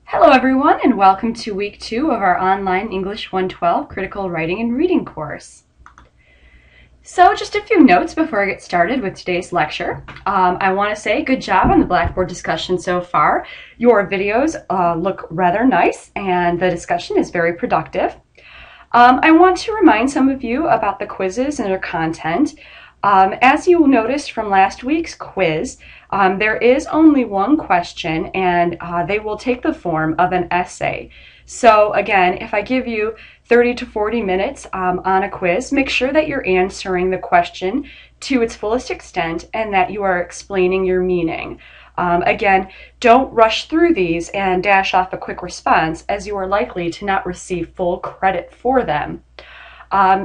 Hello everyone, and welcome to week 2 of our online English 112 critical writing and reading course. So just a few notes before I get started with today's lecture. I want to say good job on the Blackboard discussion so far. Your videos look rather nice and the discussion is very productive. I want to remind some of you about the quizzes and their content. As you noticed from last week's quiz, there is only one question and they will take the form of an essay. So again, if I give you 30 to 40 minutes on a quiz, make sure that you're answering the question to its fullest extent and that you are explaining your meaning. Again, don't rush through these and dash off a quick response, as you are likely to not receive full credit for them.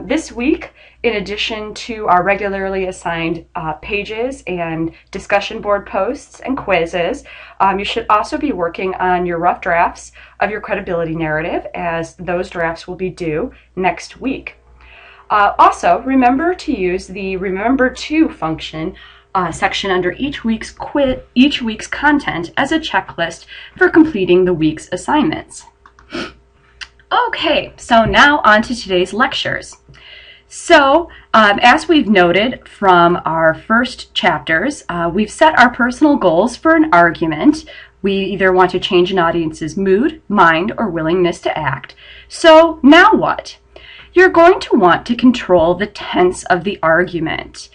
This week, in addition to our regularly assigned pages and discussion board posts and quizzes, you should also be working on your rough drafts of your credibility narrative, as those drafts will be due next week. Also, remember to use the Remember To function section under each week's content as a checklist for completing the week's assignments. Okay, so now on to today's lectures. So, as we've noted from our first chapters, we've set our personal goals for an argument. We either want to change an audience's mood, mind, or willingness to act. So, now what? You're going to want to control the tense of the argument.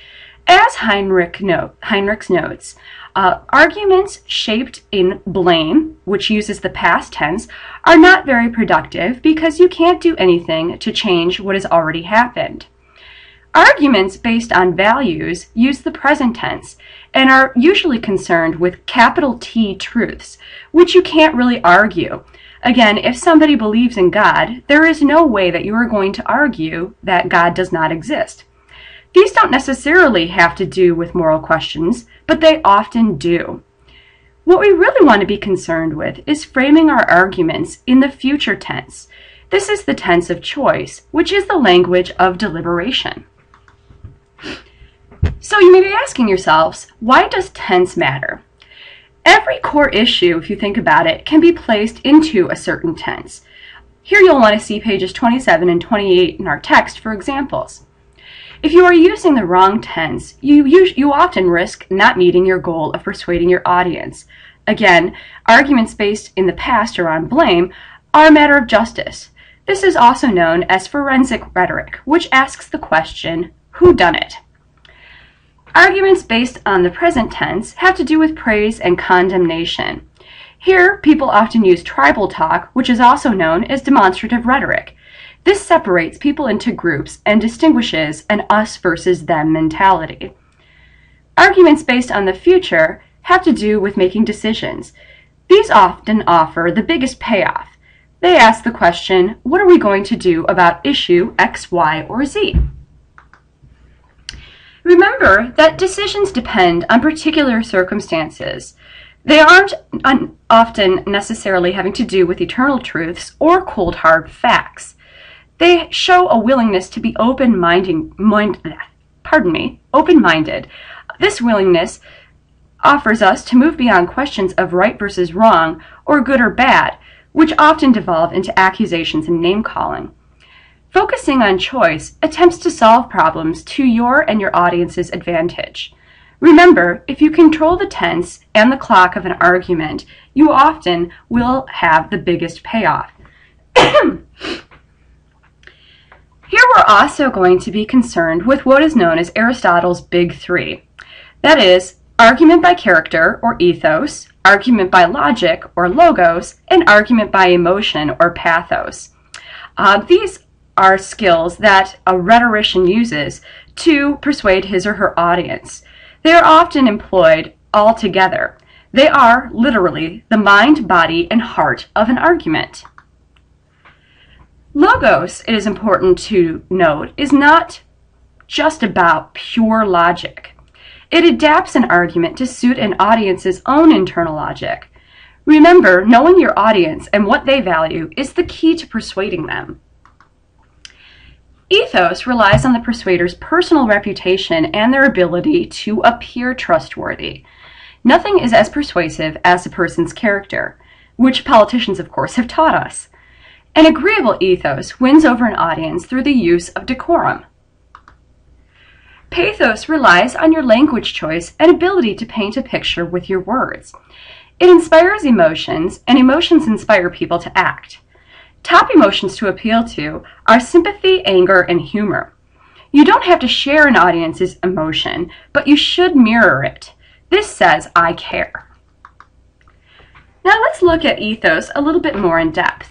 As Heinrich notes, arguments shaped in blame, which uses the past tense, are not very productive because you can't do anything to change what has already happened. Arguments based on values use the present tense and are usually concerned with capital T truths, which you can't really argue. Again, if somebody believes in God, there is no way that you are going to argue that God does not exist. These don't necessarily have to do with moral questions, but they often do. What we really want to be concerned with is framing our arguments in the future tense. This is the tense of choice, which is the language of deliberation. So you may be asking yourselves, why does tense matter? Every core issue, if you think about it, can be placed into a certain tense. Here you'll want to see pages 27 and 28 in our text for examples. If you are using the wrong tense, you often risk not meeting your goal of persuading your audience. Again, arguments based in the past or on blame are a matter of justice. This is also known as forensic rhetoric, which asks the question, who done it? Arguments based on the present tense have to do with praise and condemnation. Here, people often use tribal talk, which is also known as demonstrative rhetoric. This separates people into groups and distinguishes an us versus them mentality. Arguments based on the future have to do with making decisions. These often offer the biggest payoff. They ask the question, what are we going to do about issue X, Y, or Z? Remember that decisions depend on particular circumstances. They aren't often necessarily having to do with eternal truths or cold hard facts. They show a willingness to be open-minded. This willingness offers us to move beyond questions of right versus wrong or good or bad, which often devolve into accusations and name-calling. Focusing on choice attempts to solve problems to your and your audience's advantage. Remember, if you control the tense and the clock of an argument, you often will have the biggest payoff. Here we're also going to be concerned with what is known as Aristotle's Big Three. That is, argument by character, or ethos, argument by logic, or logos, and argument by emotion, or pathos. These are skills that a rhetorician uses to persuade his or her audience. They are often employed all together. They are literally the mind, body, and heart of an argument. Logos, it is important to note, is not just about pure logic. It adapts an argument to suit an audience's own internal logic. Remember, knowing your audience and what they value is the key to persuading them. Ethos relies on the persuader's personal reputation and their ability to appear trustworthy. Nothing is as persuasive as a person's character. which politicians, of course, have taught us. An agreeable ethos wins over an audience through the use of decorum. Pathos relies on your language choice and ability to paint a picture with your words. It inspires emotions, and emotions inspire people to act. Top emotions to appeal to are sympathy, anger, and humor. You don't have to share an audience's emotion, but you should mirror it. This says, I care. Now let's look at ethos a little bit more in depth.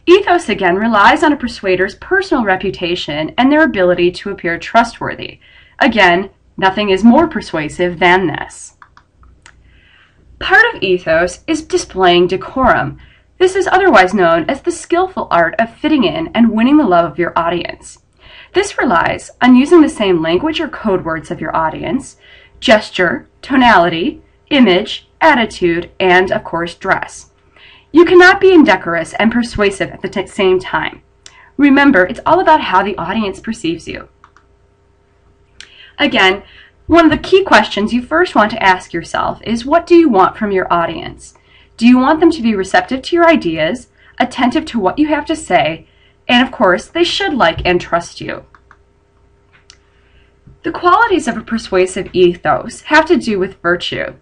Ethos, again, relies on a persuader's personal reputation and their ability to appear trustworthy. Again, nothing is more persuasive than this. Part of ethos is displaying decorum. This is otherwise known as the skillful art of fitting in and winning the love of your audience. This relies on using the same language or code words of your audience, gesture, tonality, image, attitude, and, of course, dress. You cannot be indecorous and persuasive at the same time. Remember, it's all about how the audience perceives you. Again, one of the key questions you first want to ask yourself is, what do you want from your audience? Do you want them to be receptive to your ideas, attentive to what you have to say, and of course, they should like and trust you. The qualities of a persuasive ethos have to do with virtue.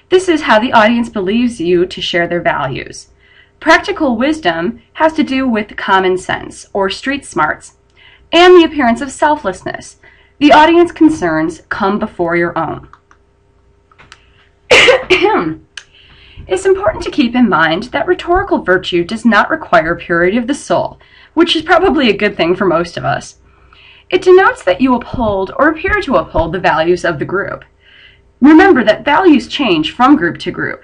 This is how the audience believes you to share their values. Practical wisdom has to do with common sense, or street smarts, and the appearance of selflessness. The audience concerns come before your own. It's important to keep in mind that rhetorical virtue does not require purity of the soul, which is probably a good thing for most of us. It denotes that you uphold or appear to uphold the values of the group. Remember that values change from group to group.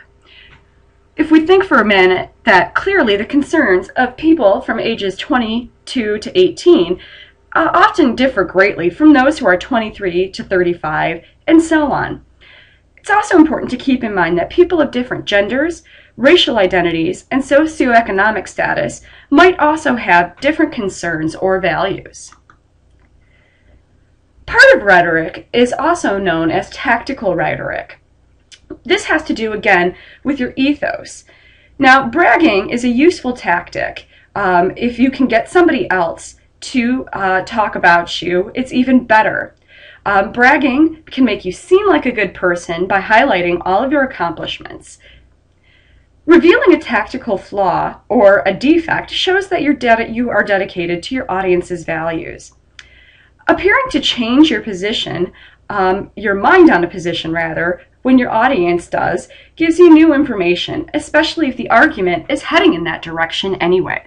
If we think for a minute that clearly the concerns of people from ages 22 to 18 often differ greatly from those who are 23 to 35, and so on. It's also important to keep in mind that people of different genders, racial identities, and socioeconomic status might also have different concerns or values. Part of rhetoric is also known as tactical rhetoric. This has to do, again, with your ethos. Now, bragging is a useful tactic. If you can get somebody else to talk about you, it's even better. Bragging can make you seem like a good person by highlighting all of your accomplishments. Revealing a tactical flaw or a defect shows that you are dedicated to your audience's values. Appearing to change your position, your mind on a position rather, when your audience does, gives you new information, especially if the argument is heading in that direction anyway.